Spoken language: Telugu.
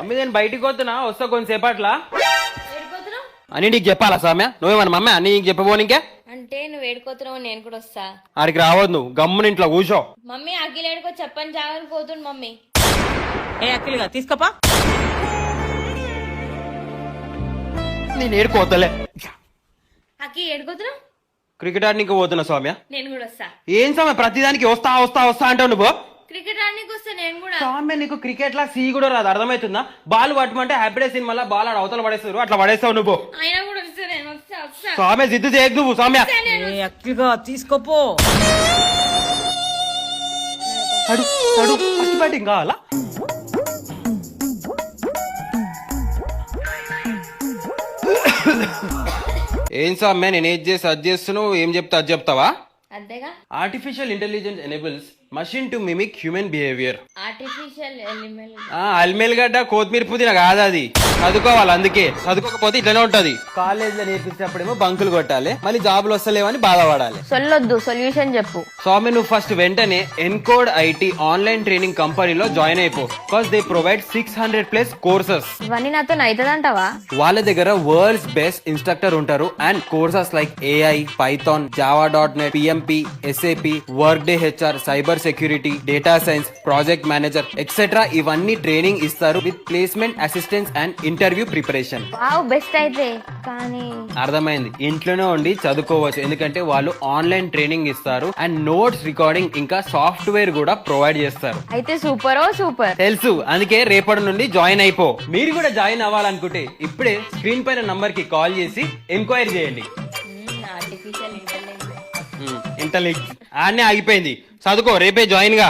మమ్మీ నేను బయటికి పోతున్నా, వస్తా కొంతసేపట్లా ఏడుకోతున్నావు అని నీకు చెప్పాలా సామ్య? నువ్వేమన్నా మమ్మీ అన్ని నీకు చెప్పబోనికే? అంటే నువ్వు ఏడుకోతున్నావు నేను కూడా వస్తా. ఆడికి రావద్దు, నువ్వు గమ్మున ఇంట్లో కూర్చో. మమ్మీ అఖిల్ ఏడుకో చెప్పని జాగ్రత్త పోతుండు మమ్మీ. ఏ అఖిల్గా తీసుకోపా. నేను ఏడుకోతలే. అఖి ఏడుకోతున్నావు? క్రికెట్ ఆడడానికి పోతున్నా సౌమ్య. నేను కూడా వస్తా. ఏం సౌమ్య ప్రతిదానికి వస్తా వస్తా వస్తా అంటావు నువ్వు? క్రికెట్ ఆడడానికి వస్తా నేను కూడా. సౌమ్య నీకు క్రికెట్ లా సీ కూడా రాదు, అర్థమవుతుందా? బాల్ పట్టమంటే హ్యాపీ సినిమాలో బాల్ ఆడ అవతల పడేస్తారు, అట్లా పడేస్తావు నువ్వు. అయినా కూడా వస్తా నేను వస్తా. సౌమ్య జిద్దు చేయకు నువ్వు సౌమ్య. ఏ అఖిల్గా తీసుకోపో. ఫస్ట్ బ్యాటింగ్ కావాలా? ఏం సౌమ్య నేను ఏది చేసి అది చేస్తున్నావు, ఏం చెప్తా అది చెప్తావా? అంతేగా. Artificial intelligence enables machine to mimic human behaviour. Artificial element. అల్మేల్ గడ్డ కొత్తిమీర పుదీనా కాదు అది, చదువుకోవాలి. అందుకే చదువుకోకపోతే ఇట్లనే ఉంటది. కాలేజ్ లో నేర్పించినప్పుడేమో బంకులు కొట్టాలి, మళ్ళీ జాబులు వస్తలేవని బాధపడాలి. సొల్లొద్దు, సొల్యూషన్ చెప్పు. స్వామి నువ్వు ఫస్ట్ వెంటనే ఎన్కోడ్ ఐటీ ఆన్లైన్ ట్రైనింగ్ కంపెనీలో జాయిన్ అయిపో. Because they provide 600+ courses. ఇవన్నీ నాతో అవుతుందంటావా? వాళ్ళ దగ్గర వరల్డ్స్ బెస్ట్ ఇన్స్ట్రక్టర్ ఉంటారు and courses like AI, Python, జావా.net, PMP, SAP, Workday HR, cyber security, data science, project manager etcetera ఇవన్నీ ట్రైనింగ్ ఇస్తారు with placement assistance and interview preparation. Wow best అయితే. కానీ అర్థమైంది, ఇంట్లోనే ఉండి చదువుకోవచ్చు ఎందుకంటే వాళ్ళు ఆన్లైన్ ట్రైనింగ్ ఇస్తారు అండ్ నోట్స్ రికార్డింగ్ ఇంకా సాఫ్ట్వేర్ కూడా ప్రొవైడ్ చేస్తారు. అయితే సూపర్ సూపర్. తెలుసు, అందుకే రేపటి నుండి జాయిన్ అయిపో. మీరు కూడా జాయిన్ అవ్వాలనుకుంటే ఇప్పుడే స్క్రీన్ పైన నంబర్ కి కాల్ చేసి ఎంక్వైరీ చేయండి. ఆర్టిఫిషియల్ ఇంటెలిజెన్స్ ఇంటెలిజెన్స్ ఆడనే ఆగిపోయింది, చదువుకో, రేపే జాయిన్ గా.